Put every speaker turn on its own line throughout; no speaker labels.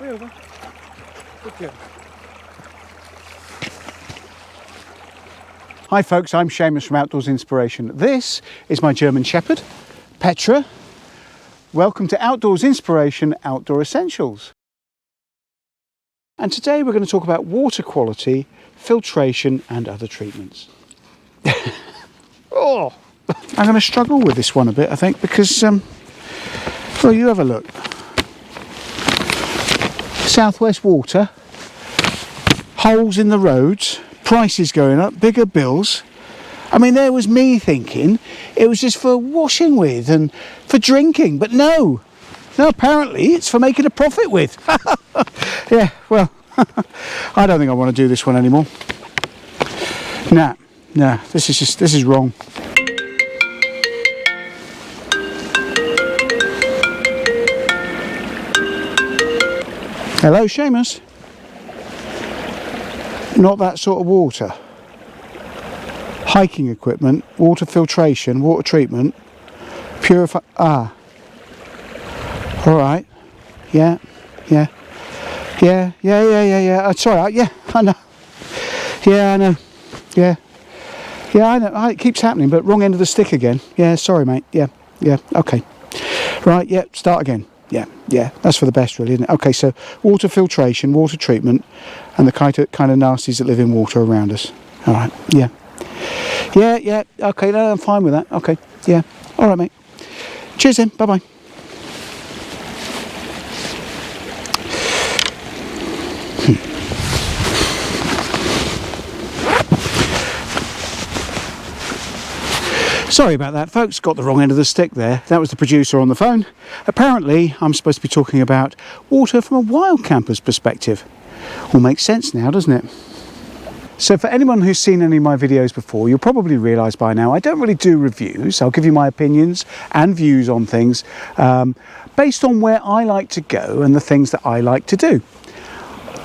Way over. Good girl. Hi folks, I'm Shamus from Outdoors Inspiration. This is my German Shepherd, Petra. Welcome to Outdoors Inspiration Outdoor Essentials. And today we're going to talk about water quality, filtration and other treatments. Oh, I'm going to struggle with this one a bit, I think, because, well, you have a look. Southwest Water, holes in the roads, prices going up, bigger bills. I mean, there was me thinking it was just for washing with and for drinking, but no, apparently it's for making a profit with. Yeah, well, I don't think I want to do this one anymore. Nah, this is wrong. Hello, Shamus. Not that sort of water. Hiking equipment, water filtration, water treatment, purify. Ah. All right. Yeah. Sorry. Yeah, I know. Yeah, I know. Yeah, I know. It keeps happening, but wrong end of the stick again. Yeah, sorry, mate. Yeah. Okay. Right. Yeah. Start again. Yeah, that's for the best, really, isn't it? Okay, so water filtration, water treatment, and the kind of nasties that live in water around us. All right, yeah. Okay, no, I'm fine with that. Okay, yeah. All right, mate. Cheers then. Bye-bye. Sorry about that, folks, got the wrong end of the stick there. That was the producer on the phone. Apparently, I'm supposed to be talking about water from a wild camper's perspective. All makes sense now, doesn't it? So for anyone who's seen any of my videos before, you'll probably realise by now I don't really do reviews. I'll give you my opinions and views on things based on where I like to go and the things that I like to do.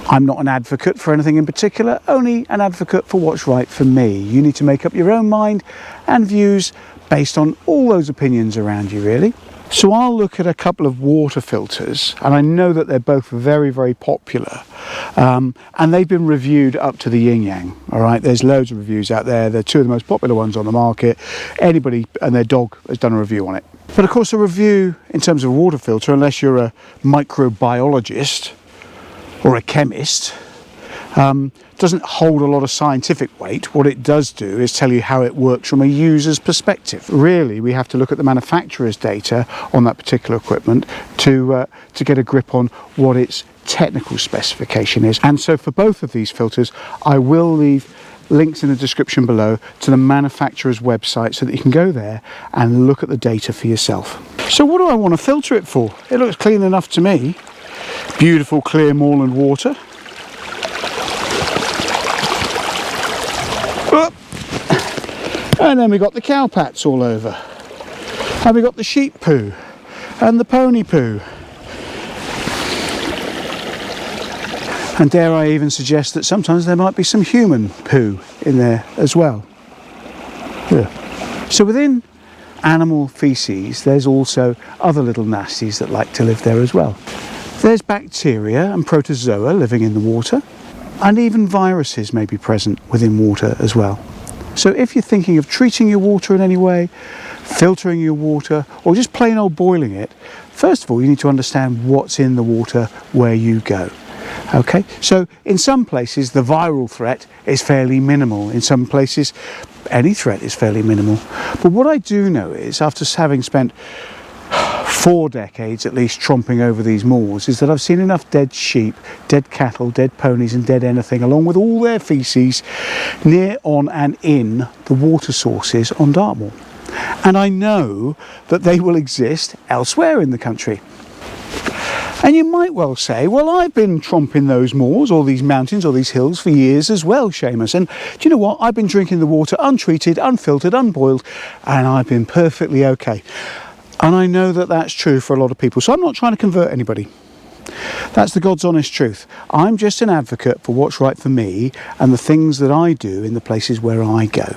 I'm not an advocate for anything in particular, only an advocate for what's right for me. You need to make up your own mind and views based on all those opinions around you, really. So I'll look at a couple of water filters, and I know that they're both very, very popular, and they've been reviewed up to the yin-yang, all right? There's loads of reviews out there. They're two of the most popular ones on the market. Anybody and their dog has done a review on it. But of course, a review in terms of a water filter, unless you're a microbiologist or a chemist, doesn't hold a lot of scientific weight. What it does do is tell you how it works from a user's perspective. Really, we have to look at the manufacturer's data on that particular equipment to get a grip on what its technical specification is. And so for both of these filters, I will leave links in the description below to the manufacturer's website so that you can go there and look at the data for yourself. So what do I want to filter it for? It looks clean enough to me. Beautiful clear moorland water. And then we got the cow pats all over. And we got the sheep poo and the pony poo. And dare I even suggest that sometimes there might be some human poo in there as well. Yeah. So within animal feces, there's also other little nasties that like to live there as well. There's bacteria and protozoa living in the water, and even viruses may be present within water as well. So if you're thinking of treating your water in any way, filtering your water, or just plain old boiling it, first of all, you need to understand what's in the water where you go. Okay, so in some places the viral threat is fairly minimal. In some places any threat is fairly minimal. But what I do know is, after having spent 4 decades at least tromping over these moors, is that I've seen enough dead sheep, dead cattle, dead ponies and dead anything, along with all their feces, near, on and in the water sources on Dartmoor. And I know that they will exist elsewhere in the country. And you might well say, well, I've been tromping those moors or these mountains or these hills for years as well, Shamus. And do you know what? I've been drinking the water untreated, unfiltered, unboiled, and I've been perfectly okay. And I know that that's true for a lot of people. So I'm not trying to convert anybody. That's the God's honest truth. I'm just an advocate for what's right for me and the things that I do in the places where I go.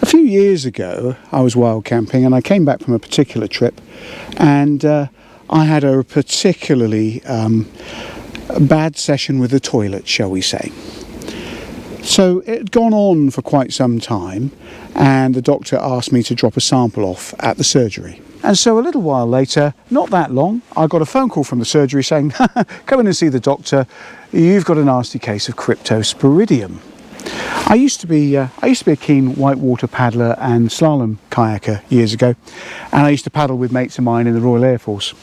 A few years ago, I was wild camping and I came back from a particular trip, and I had a particularly bad session with the toilet, shall we say. So it had gone on for quite some time, and the doctor asked me to drop a sample off at the surgery. And so a little while later, not that long, I got a phone call from the surgery saying, come in and see the doctor, you've got a nasty case of cryptosporidium. I used to be a keen whitewater paddler and slalom kayaker years ago, and I used to paddle with mates of mine in the Royal Air Force.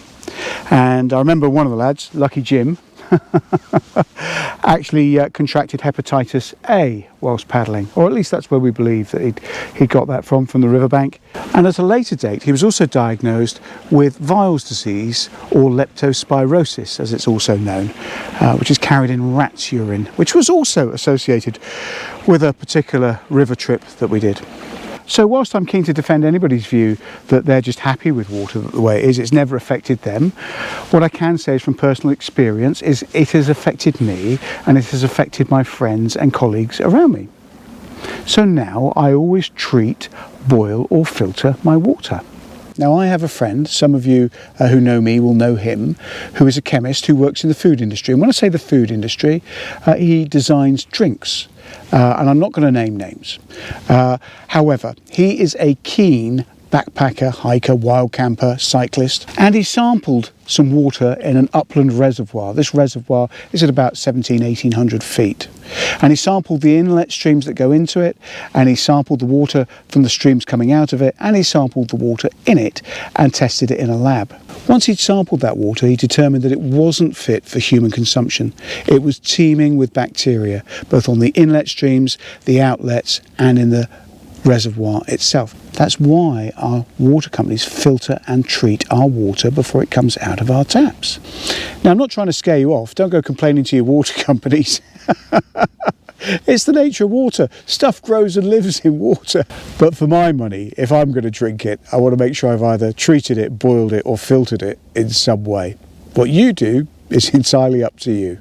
And I remember one of the lads, Lucky Jim, actually contracted hepatitis A whilst paddling, or at least that's where we believe that he got that from the riverbank. And at a later date he was also diagnosed with Weil's disease, or leptospirosis as it's also known, which is carried in rat's urine, which was also associated with a particular river trip that we did. So whilst I'm keen to defend anybody's view that they're just happy with water the way it is, it's never affected them, what I can say is from personal experience is it has affected me, and it has affected my friends and colleagues around me. So now I always treat, boil or filter my water. Now I have a friend, some of you who know me will know him, who is a chemist who works in the food industry. And when I say the food industry, he designs drinks. And I'm not going to name names. However, he is a keen backpacker, hiker, wild camper, cyclist, and he sampled some water in an upland reservoir. This reservoir is at about 1800 feet. And he sampled the inlet streams that go into it, and he sampled the water from the streams coming out of it, and he sampled the water in it and tested it in a lab. Once he'd sampled that water, he determined that it wasn't fit for human consumption. It was teeming with bacteria, both on the inlet streams, the outlets, and in the reservoir itself. That's why our water companies filter and treat our water before it comes out of our taps. Now, I'm not trying to scare you off. Don't go complaining to your water companies. It's the nature of water. Stuff grows and lives in water. But for my money, if I'm going to drink it, I want to make sure I've either treated it, boiled it, or filtered it in some way. What you do is entirely up to you.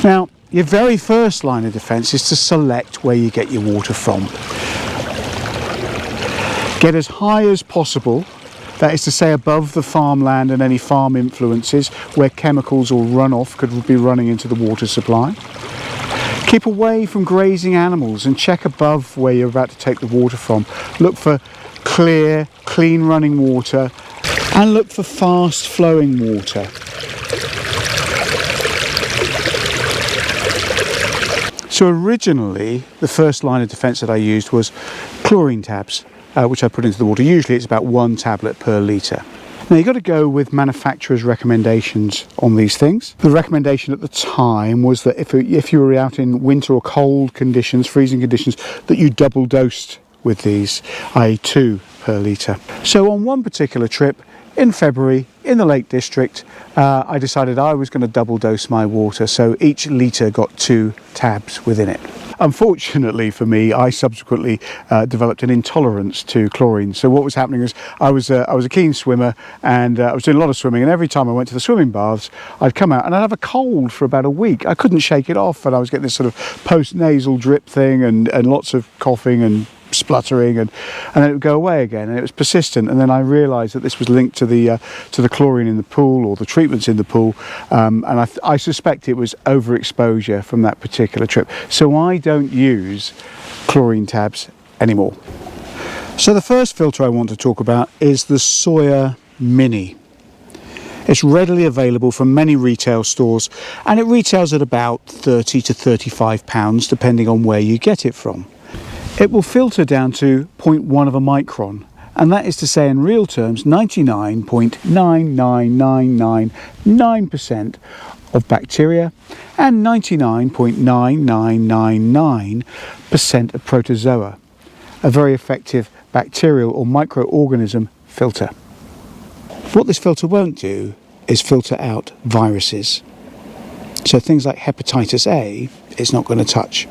Now, your very first line of defence is to select where you get your water from. Get as high as possible, that is to say above the farmland and any farm influences where chemicals or runoff could be running into the water supply. Keep away from grazing animals and check above where you're about to take the water from. Look for clear, clean running water, and look for fast flowing water. So originally, the first line of defence that I used was Chlorine Tabs, which I put into the water. Usually it's about 1 tablet per litre. Now you've got to go with manufacturers' recommendations on these things. The recommendation at the time was that if you were out in winter or cold conditions, freezing conditions, that you double dosed with these, i.e. 2 per litre. So on one particular trip in February in the Lake District, I decided I was going to double dose my water, so each litre got 2 tabs within it. Unfortunately for me, I subsequently developed an intolerance to chlorine. So what was happening is I was a keen swimmer, and I was doing a lot of swimming, and every time I went to the swimming baths, I'd come out and I'd have a cold for about a week. I couldn't shake it off, and I was getting this sort of post-nasal drip thing and lots of coughing and spluttering, and then it would go away again, and it was persistent. And then I realised that this was linked to the chlorine in the pool, or the treatments in the pool, and I suspect it was overexposure from that particular trip. So I don't use Chlorine Tabs anymore. So the first filter I want to talk about is the Sawyer Mini. It's readily available from many retail stores, and it retails at about £30 to £35 depending on where you get it from. It will filter down to 0.1 of a micron, and that is to say, in real terms, 99.99999% of bacteria and 99.9999% of protozoa. A very effective bacterial or microorganism filter. What this filter won't do is filter out viruses. So things like hepatitis A, it's not going to touch.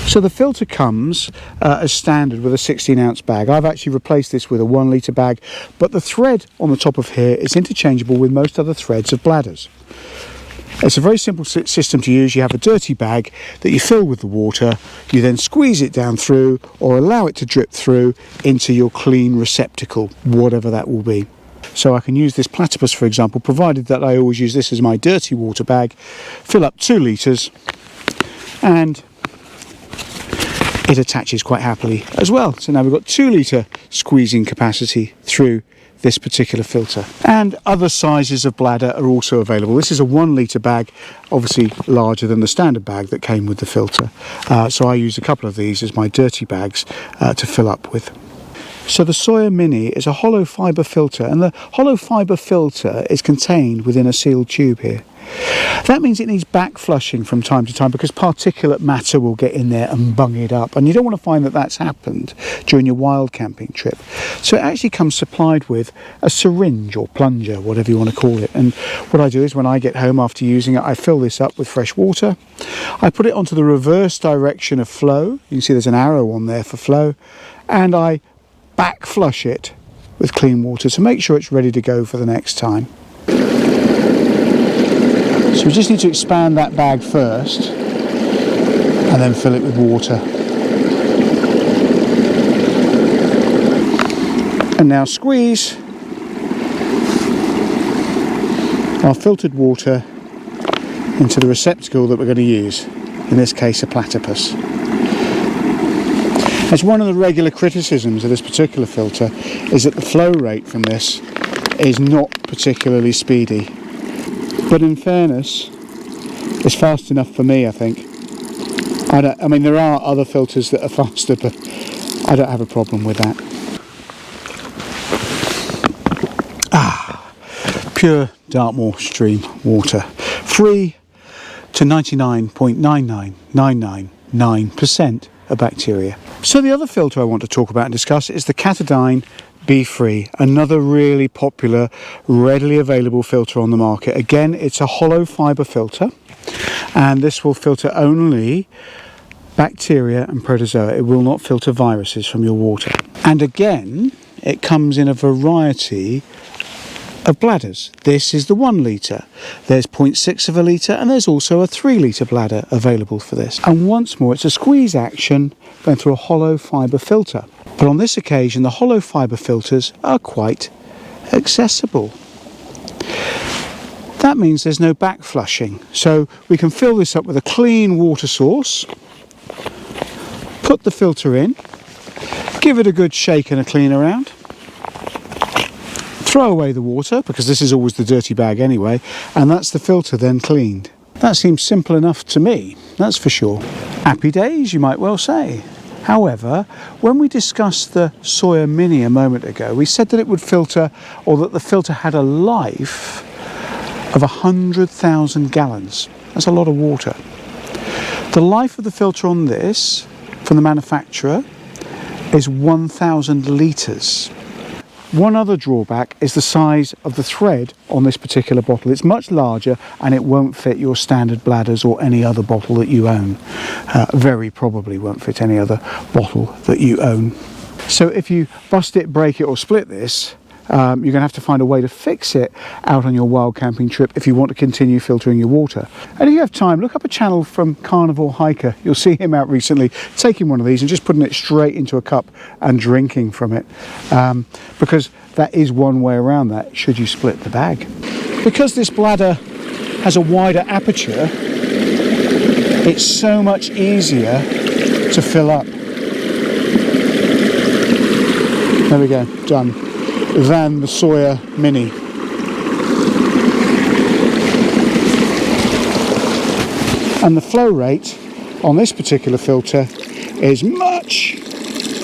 So the filter comes as standard with a 16-ounce bag. I've actually replaced this with a 1 litre bag, but the thread on the top of here is interchangeable with most other threads of bladders. It's a very simple system to use. You have a dirty bag that you fill with the water, you then squeeze it down through or allow it to drip through into your clean receptacle, whatever that will be. So I can use this platypus, for example, provided that I always use this as my dirty water bag, fill up 2 litres, and it attaches quite happily as well. So now we've got 2 litre squeezing capacity through this particular filter. And other sizes of bladder are also available. This is a 1 litre bag, obviously larger than the standard bag that came with the filter. So I use a couple of these as my dirty bags to fill up with. So the Sawyer Mini is a hollow fibre filter, and the hollow fibre filter is contained within a sealed tube here. That means it needs back flushing from time to time because particulate matter will get in there and bung it up, and you don't want to find that that's happened during your wild camping trip. So it actually comes supplied with a syringe or plunger, whatever you want to call it. And what I do is when I get home after using it, I fill this up with fresh water. I put it onto the reverse direction of flow. You can see there's an arrow on there for flow, and I back flush it with clean water to make sure it's ready to go for the next time. So we just need to expand that bag first and then fill it with water. And now squeeze our filtered water into the receptacle that we're going to use, in this case a platypus. As one of the regular criticisms of this particular filter is that the flow rate from this is not particularly speedy. But in fairness, it's fast enough for me, I think. I mean, there are other filters that are faster, but I don't have a problem with that. Pure Dartmoor stream water. Free to 99.99999% of bacteria. So the other filter I want to talk about and discuss is the Katadyn B3, another really popular, readily available filter on the market. Again, it's a hollow fibre filter, and this will filter only bacteria and protozoa. It will not filter viruses from your water. And again, it comes in a variety of bladders. This is the 1 litre. There's 0.6 of a litre, and there's also a 3 litre bladder available for this. And once more, it's a squeeze action going through a hollow fibre filter. But on this occasion, the hollow fibre filters are quite accessible. That means there's no back flushing. So we can fill this up with a clean water source, put the filter in, give it a good shake and a clean around, throw away the water, because this is always the dirty bag anyway, and that's the filter then cleaned. That seems simple enough to me, that's for sure. Happy days, you might well say. However, when we discussed the Sawyer Mini a moment ago, we said that it would filter, or that the filter had a life of 100,000 gallons. That's a lot of water. The life of the filter on this, from the manufacturer, is 1,000 litres. One other drawback is the size of the thread on this particular bottle. It's much larger and it won't fit your standard bladders or any other bottle that you own. Very probably won't fit any other bottle that you own. So if you bust it, break it or split this, you're going to have to find a way to fix it out on your wild camping trip if you want to continue filtering your water. And if you have time, look up a channel from Carnivore Hiker. You'll see him out recently taking one of these and just putting it straight into a cup and drinking from it, because that is one way around that should you split the bag. Because this bladder has a wider aperture, it's so much easier to fill up. There we go, done. Than the Sawyer Mini. And the flow rate on this particular filter is much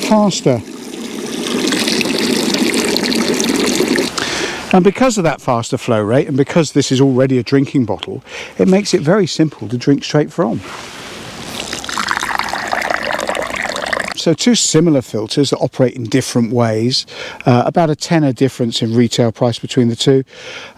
faster. And because of that faster flow rate, and because this is already a drinking bottle, it makes it very simple to drink straight from. So two similar filters that operate in different ways, about a tenner difference in retail price between the two.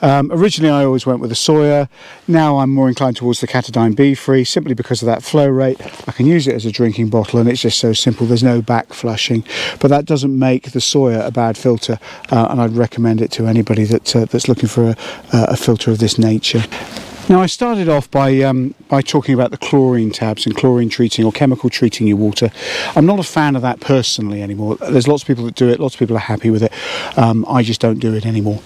Originally I always went with the Sawyer, now I'm more inclined towards the Katadyn B3 simply because of that flow rate. I can use it as a drinking bottle and it's just so simple, there's no back flushing, but that doesn't make the Sawyer a bad filter, and I'd recommend it to anybody that's looking for a filter of this nature. Now I started off by talking about the chlorine tabs and chlorine treating or chemical treating your water. I'm not a fan of that personally anymore. There's lots of people that do it, lots of people are happy with it. I just don't do it anymore.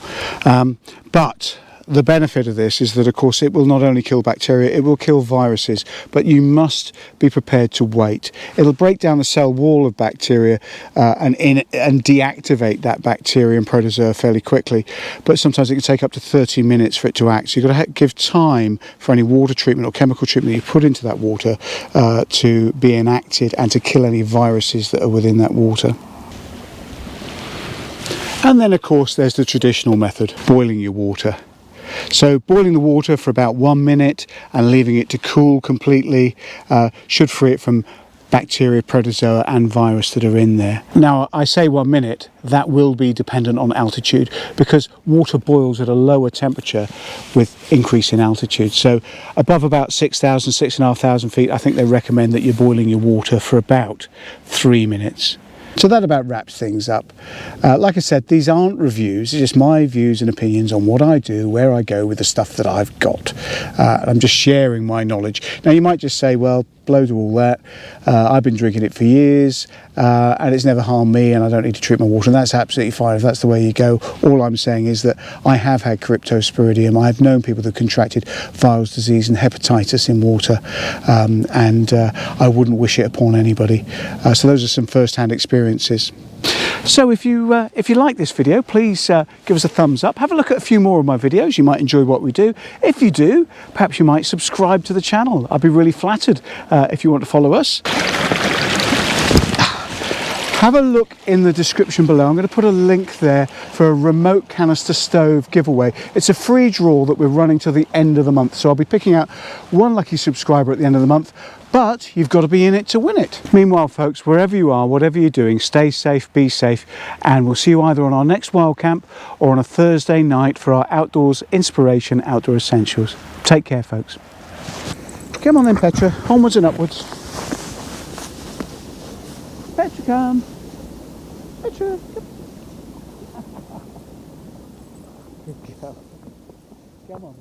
But the benefit of this is that, of course, it will not only kill bacteria, it will kill viruses, but you must be prepared to wait. It'll break down the cell wall of bacteria and deactivate that bacteria and protozoa fairly quickly, but sometimes it can take up to 30 minutes for it to act. So you've got to give time for any water treatment or chemical treatment that you put into that water to be enacted and to kill any viruses that are within that water. And then, of course, there's the traditional method, boiling your water. So boiling the water for about 1 minute and leaving it to cool completely should free it from bacteria, protozoa and virus that are in there. Now I say 1 minute, that will be dependent on altitude because water boils at a lower temperature with increase in altitude. So above about 6,000, 6,500 feet, I think they recommend that you're boiling your water for about 3 minutes. So that about wraps things up. Like I said, these aren't reviews, it's just my views and opinions on what I do, where I go with the stuff that I've got. I'm just sharing my knowledge. Now you might just say, well, blow to all that. I've been drinking it for years and it's never harmed me and I don't need to treat my water, and that's absolutely fine if that's the way you go. All I'm saying is that I have had cryptosporidium. I've known people that contracted Weil's disease and hepatitis in water, and I wouldn't wish it upon anybody. So those are some first-hand experiences. So if you like this video, please give us a thumbs up. Have a look at a few more of my videos. You might enjoy what we do. If you do, perhaps you might subscribe to the channel. I'd be really flattered if you want to follow us. Have a look in the description below. I'm going to put a link there for a remote canister stove giveaway. It's a free draw that we're running till the end of the month. So I'll be picking out one lucky subscriber at the end of the month, but you've got to be in it to win it. Meanwhile, folks, wherever you are, whatever you're doing, stay safe, be safe, and we'll see you either on our next wild camp or on a Thursday night for our outdoors inspiration, outdoor essentials. Take care, folks. Come on then, Petra. Onwards and upwards. Petra, come. Petra, come. Good girl. Come on.